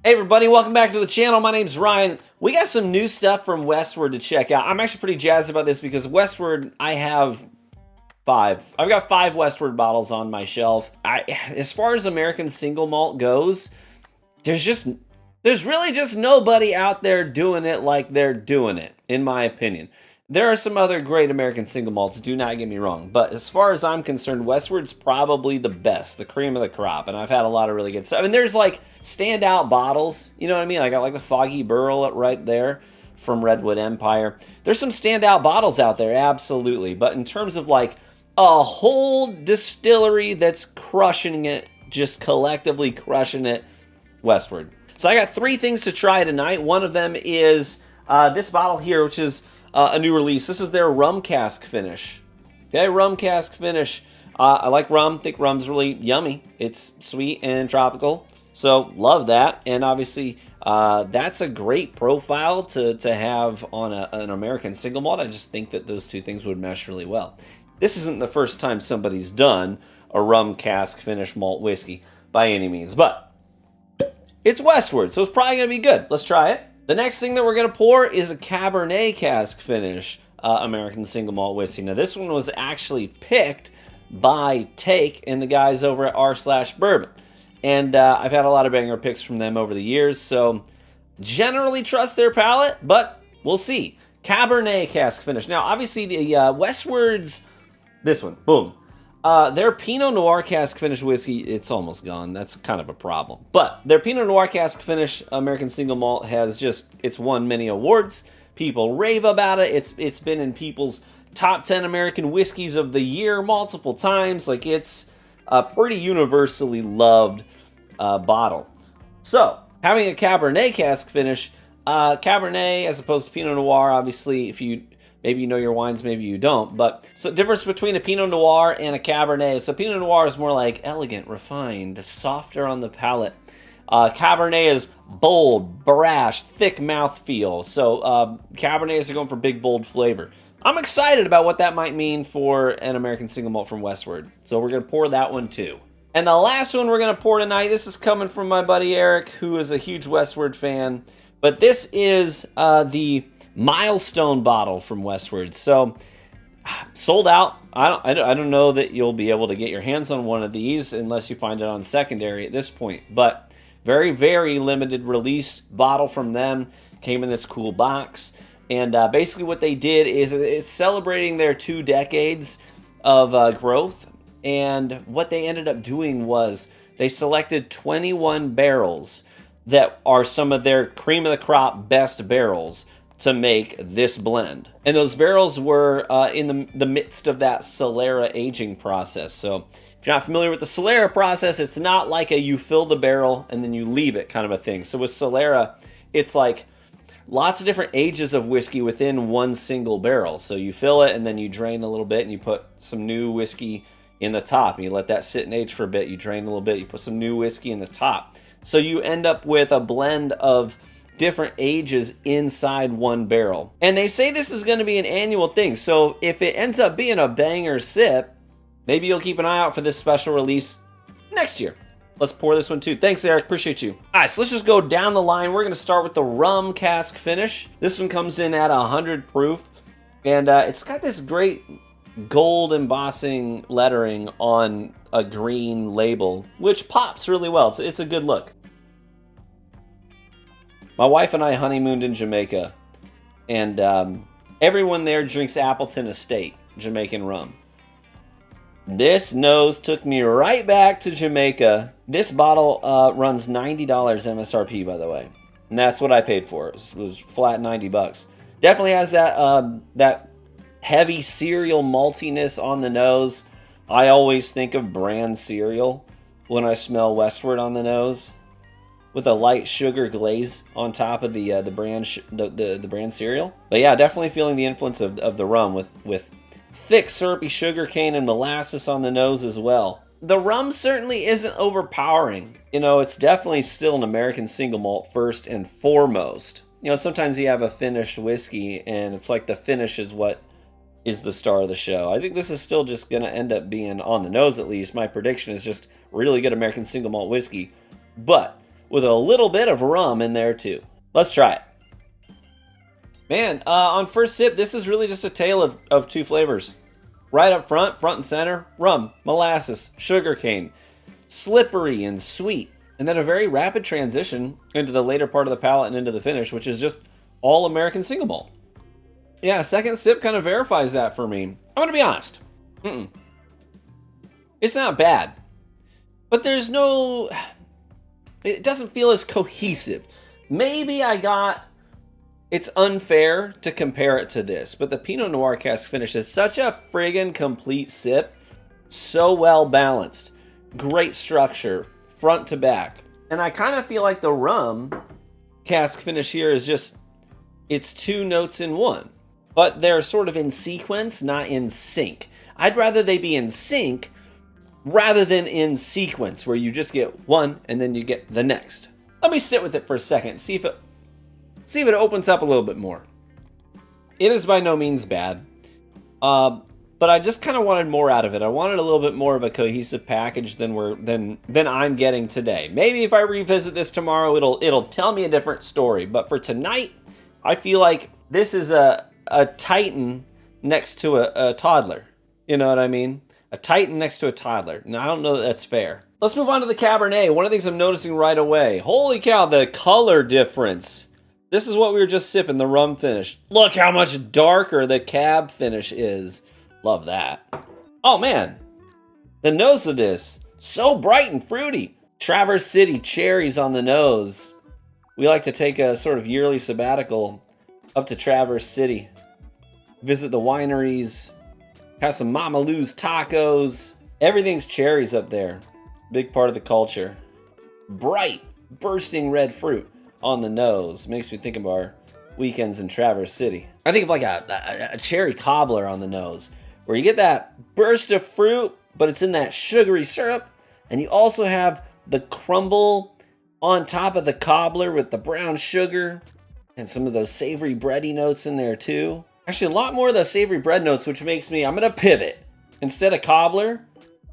Hey everybody, welcome back to the channel. My name's Ryan. We got some new stuff from Westward to check out. I'm actually pretty jazzed about this because Westward, I have five. I've got 5 Westward bottles on my shelf. As far as American Single Malt goes, there's really just nobody out there doing it like they're doing it, in my opinion. There are some other great American Single Malts, do not get me wrong, but as far as I'm concerned, Westward's probably the best, the cream of the crop, and I've had a lot of really good stuff. I mean, there's like standout bottles, you know what I mean? I got like the Foggy Burl right there from Redwood Empire. There's some standout bottles out there, absolutely, but in terms of like a whole distillery that's crushing it, just collectively crushing it, Westward. So I got 3 things to try tonight. One of them is this bottle here, which is a new release. This is their rum cask finish. Okay, rum cask finish. I like rum. Think rum's really yummy. It's sweet and tropical, so love that. And obviously, that's a great profile to have on an American Single Malt. I just think that those two things would mesh really well. This isn't the first time somebody's done a rum cask finish malt whiskey by any means, but it's Westward, so it's probably going to be good. Let's try it. The next thing that we're going to pour is a Cabernet cask finish American Single Malt whiskey. Now, this one was actually picked by Take and the guys over at r/bourbon. And I've had a lot of banger picks from them over the years, so generally trust their palate, but we'll see. Cabernet cask finish. Now, obviously, the Westward's, this one, boom. Their Pinot Noir cask finish whiskey, it's almost gone. That's kind of a problem. But their Pinot Noir cask finish American Single Malt it's won many awards. People rave about it. It's been in people's top 10 American whiskeys of the year multiple times. Like, it's a pretty universally loved bottle. So, having a Cabernet cask finish, Cabernet as opposed to Pinot Noir, obviously, maybe you know your wines, maybe you don't. But so difference between a Pinot Noir and a Cabernet. So Pinot Noir is more like elegant, refined, softer on the palate. Cabernet is bold, brash, thick mouthfeel. So Cabernets are going for big, bold flavor. I'm excited about what that might mean for an American Single Malt from Westward. So we're going to pour that one too. And the last one we're going to pour tonight, this is coming from my buddy Eric, who is a huge Westward fan. But this is the Milestone Bottle from Westward. So sold out. I don't know that you'll be able to get your hands on one of these unless you find it on secondary at this point. But very, very limited release bottle from them. Came in this cool box. And basically what they did is it's celebrating their 2 decades of growth. And what they ended up doing was they selected 21 barrels that are some of their cream of the crop best barrels to make this blend. And those barrels were in the midst of that Solera aging process. So if you're not familiar with the Solera process, it's not like you fill the barrel and then you leave it kind of a thing. So with Solera, it's like lots of different ages of whiskey within one single barrel. So you fill it and then you drain a little bit and you put some new whiskey in the top and you let that sit and age for a bit. You drain a little bit, you put some new whiskey in the top. So you end up with a blend of different ages inside one barrel. And they say this is going to be an annual thing. So if it ends up being a banger sip, maybe you'll keep an eye out for this special release next year. Let's pour this one too. Thanks, Eric. Appreciate you. All right, so let's just go down the line. We're going to start with the rum cask finish. This one comes in at 100 proof. And it's got this great gold embossing lettering on a green label, which pops really well. It's a good look. My wife and I honeymooned in Jamaica, and everyone there drinks Appleton Estate, Jamaican rum. This nose took me right back to Jamaica. This bottle runs $90 MSRP, by the way, and that's what I paid for. It was flat $90. Definitely has that heavy cereal maltiness on the nose. I always think of brand cereal when I smell Westward on the nose, with a light sugar glaze on top of the brand cereal. But yeah, definitely feeling the influence of the rum with thick syrupy sugar cane and molasses on the nose as well. The rum certainly isn't overpowering. You know, it's definitely still an American Single Malt first and foremost. You know, sometimes you have a finished whiskey and it's like the finish is what is the star of the show. I think this is still just going to end up being, on the nose at least, my prediction is just really good American Single Malt whiskey. But with a little bit of rum in there too. Let's try it. Man, on first sip, this is really just a tale of two flavors. Right up front and center, rum, molasses, sugarcane, slippery and sweet. And then a very rapid transition into the later part of the palate and into the finish, which is just all American Single Malt. Yeah, second sip kind of verifies that for me. I'm going to be honest. It's not bad. But there's no... It doesn't feel as cohesive. Maybe it's unfair to compare it to this, but the Pinot Noir cask finish is such a friggin' complete sip. So well balanced. Great structure, front to back. And I kind of feel like the rum cask finish here is just, it's two notes in one. But they're sort of in sequence, not in sync. I'd rather they be in sync rather than in sequence, where you just get one and then you get the next. Let me sit with it for a second, see if it opens up a little bit more. It is by no means bad, but I just kind of wanted more out of it. I wanted a little bit more of a cohesive package than I'm getting today. Maybe if I revisit this tomorrow, it'll tell me a different story. But for tonight, I feel like this is a Titan next to a toddler. You know what I mean? A Titan next to a toddler. Now, I don't know that that's fair. Let's move on to the Cabernet. One of the things I'm noticing right away. Holy cow, the color difference. This is what we were just sipping, the rum finish. Look how much darker the cab finish is. Love that. Oh man, the nose of this, so bright and fruity. Traverse City cherries on the nose. We like to take a sort of yearly sabbatical up to Traverse City. Visit the wineries, have some Mama Lou's tacos. Everything's cherries up there. Big part of the culture. Bright, bursting red fruit on the nose. Makes me think of our weekends in Traverse City. I think of like a cherry cobbler on the nose, where you get that burst of fruit, but it's in that sugary syrup, and you also have the crumble on top of the cobbler with the brown sugar, and some of those savory bready notes in there too. Actually, a lot more of the savory bread notes, which makes me, I'm gonna pivot. Instead of cobbler,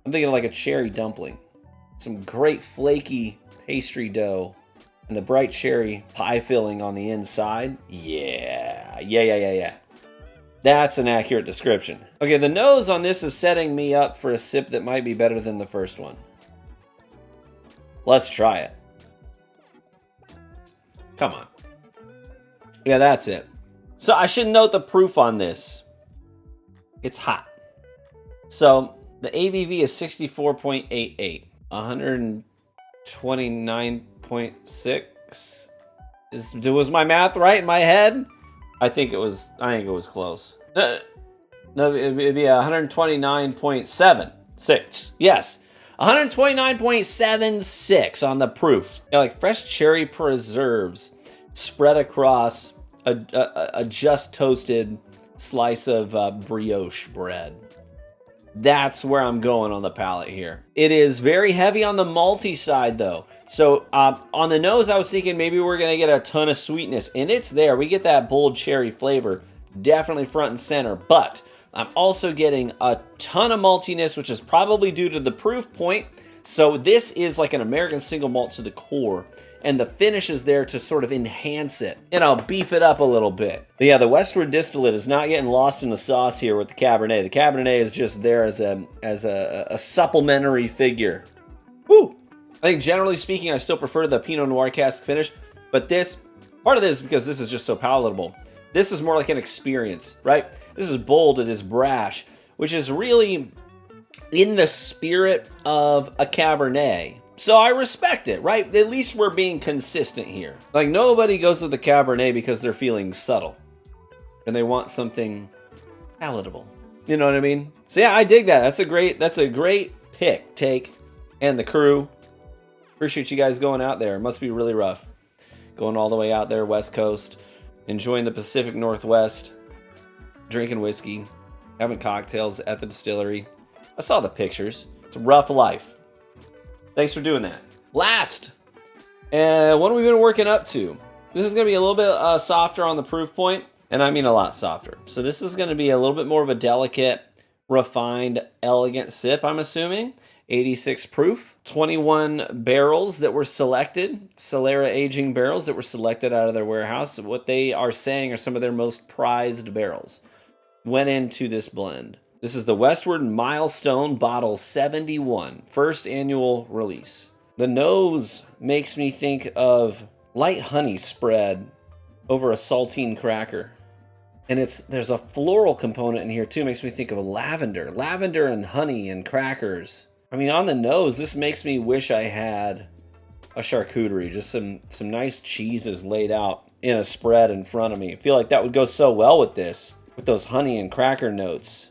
I'm thinking of like a cherry dumpling. Some great flaky pastry dough and the bright cherry pie filling on the inside. Yeah. That's an accurate description. Okay, the nose on this is setting me up for a sip that might be better than the first one. Let's try it. Come on. Yeah, that's it. So I should note the proof on this. It's hot. So the ABV is 64.88. 129.6. Was my math right in my head? I think it was close. No, it'd be 129.76. Yes. 129.76 on the proof. Yeah, like fresh cherry preserves spread across a just toasted slice of brioche bread. That's where I'm going on the palate here. It is very heavy on the malty side though. So on the nose, I was thinking maybe we're gonna get a ton of sweetness, and it's there. We get that bold cherry flavor, definitely front and center, but I'm also getting a ton of maltiness, which is probably due to the proof point. So this is like an American Single Malt to the core, and the finish is there to sort of enhance it, and I'll beef it up a little bit. But yeah, the Westward distillate is not getting lost in the sauce here with the Cabernet. The Cabernet is just there as a supplementary figure. Woo! I think generally speaking, I still prefer the Pinot Noir cask finish, but part of this is because this is just so palatable. This is more like an experience, right? This is bold, it is brash, which is really in the spirit of a Cabernet. So I respect it, right? At least we're being consistent here. Like, nobody goes with the Cabernet because they're feeling subtle and they want something palatable. You know what I mean? So yeah, I dig that. That's a great take. And the crew, appreciate you guys going out there. It must be really rough going all the way out there West Coast, enjoying the Pacific Northwest, drinking whiskey, having cocktails at the distillery. I saw the pictures. It's a rough life. Thanks for doing that. Last, what have we been working up to? This is going to be a little bit softer on the proof point, and I mean a lot softer. So this is going to be a little bit more of a delicate, refined, elegant sip, I'm assuming. 86 proof, 21 barrels that were selected, Solera aging barrels that were selected out of their warehouse. What they are saying are some of their most prized barrels went into this blend. This is the Westward Milestone Bottle 71, first annual release. The nose makes me think of light honey spread over a saltine cracker. And there's a floral component in here too. Makes me think of lavender. Lavender and honey and crackers. I mean, on the nose, this makes me wish I had a charcuterie. Just some nice cheeses laid out in a spread in front of me. I feel like that would go so well with this. With those honey and cracker notes.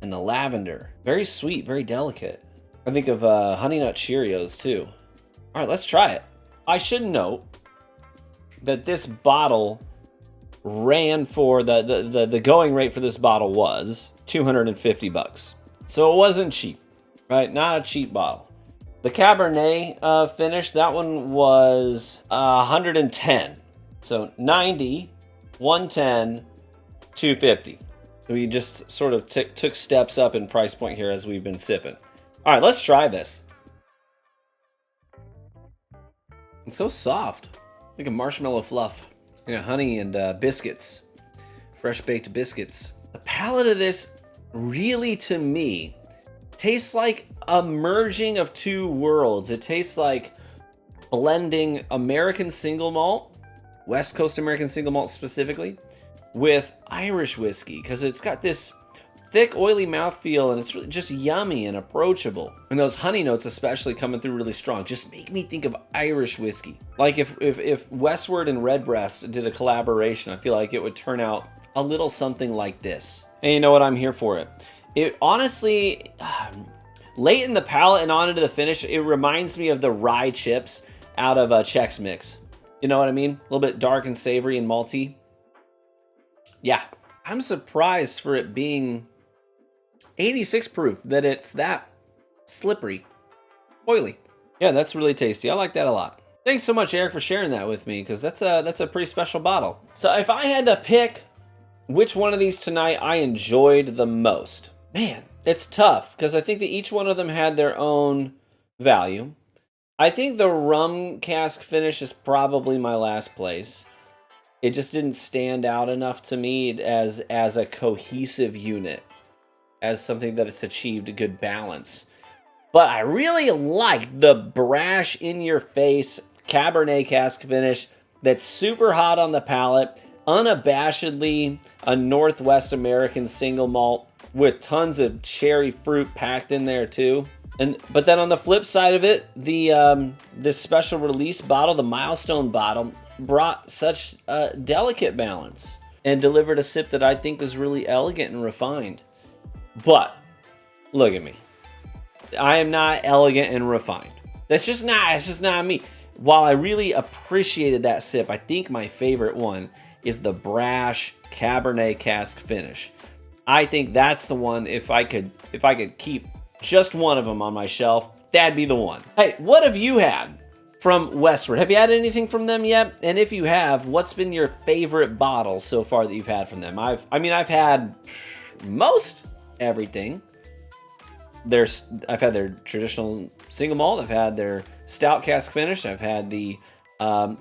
And the lavender. Very sweet, very delicate. I think of Honey Nut Cheerios too. All right, let's try it. I should note that this bottle ran for the going rate for this bottle was $250. So it wasn't cheap, right? Not a cheap bottle. The Cabernet finish, that one was 110. So 90, 110, 250. So we just sort of took steps up in price point here as we've been sipping. All right, let's try this. It's so soft, like a marshmallow fluff. You know, honey and biscuits, fresh baked biscuits. The palate of this really, to me, tastes like a merging of two worlds. It tastes like blending American Single Malt, West Coast American Single Malt specifically, with Irish whiskey, because it's got this thick, oily mouthfeel, and it's really just yummy and approachable. And those honey notes especially coming through really strong just make me think of Irish whiskey. Like if Westward and Redbreast did a collaboration, I feel like it would turn out a little something like this. And you know what? I'm here for it. It honestly, late in the palate and on into the finish, it reminds me of the rye chips out of Chex Mix. You know what I mean? A little bit dark and savory and malty. Yeah. I'm surprised for it being 86 proof, that it's that slippery, oily. Yeah, that's really tasty. I like that a lot. Thanks so much, Eric, for sharing that with me, because that's a pretty special bottle. So if I had to pick which one of these tonight I enjoyed the most, man, it's tough, because I think that each one of them had their own value. I think the rum cask finish is probably my last place. It just didn't stand out enough to me as a cohesive unit, as something that it's achieved a good balance. But I really like the brash, in-your-face Cabernet cask finish that's super hot on the palate, unabashedly a Northwest American single malt with tons of cherry fruit packed in there too. But then on the flip side of it, this special release bottle, the Milestone Bottle, brought such a delicate balance and delivered a sip that I think was really elegant and refined. But look at me. I am not elegant and refined. It's just not me. While I really appreciated that sip, I think my favorite one is the brash Cabernet cask finish. I think that's the one. If I could keep just one of them on my shelf, that'd be the one. Hey, what have you had from Westward? Have you had anything from them yet? And if you have, what's been your favorite bottle so far that you've had from them? I've had most everything. I've had their traditional single malt. I've had their stout cask finish. I've had the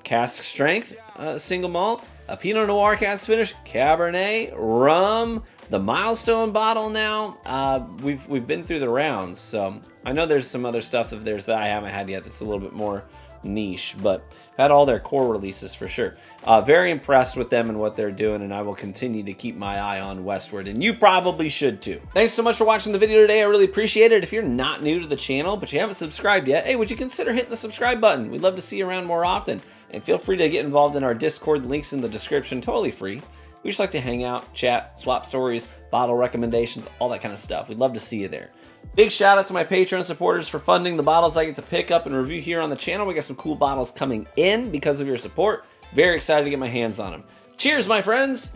cask strength single malt, a Pinot Noir cask finish, Cabernet, rum, the Milestone Bottle now. We've been through the rounds, so I know there's some other stuff of theirs that I haven't had yet that's a little bit more niche, but I've had all their core releases for sure. Very impressed with them and what they're doing, and I will continue to keep my eye on Westward, and you probably should too. Thanks so much for watching the video today. I really appreciate it. If you're not new to the channel, but you haven't subscribed yet, hey, would you consider hitting the subscribe button? We'd love to see you around more often, and feel free to get involved in our Discord. Links in the description, totally free. We just like to hang out, chat, swap stories, bottle recommendations, all that kind of stuff. We'd love to see you there. Big shout out to my Patreon supporters for funding the bottles I get to pick up and review here on the channel. We got some cool bottles coming in because of your support. Very excited to get my hands on them. Cheers, my friends.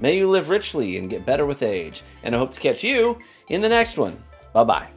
May you live richly and get better with age. And I hope to catch you in the next one. Bye-bye.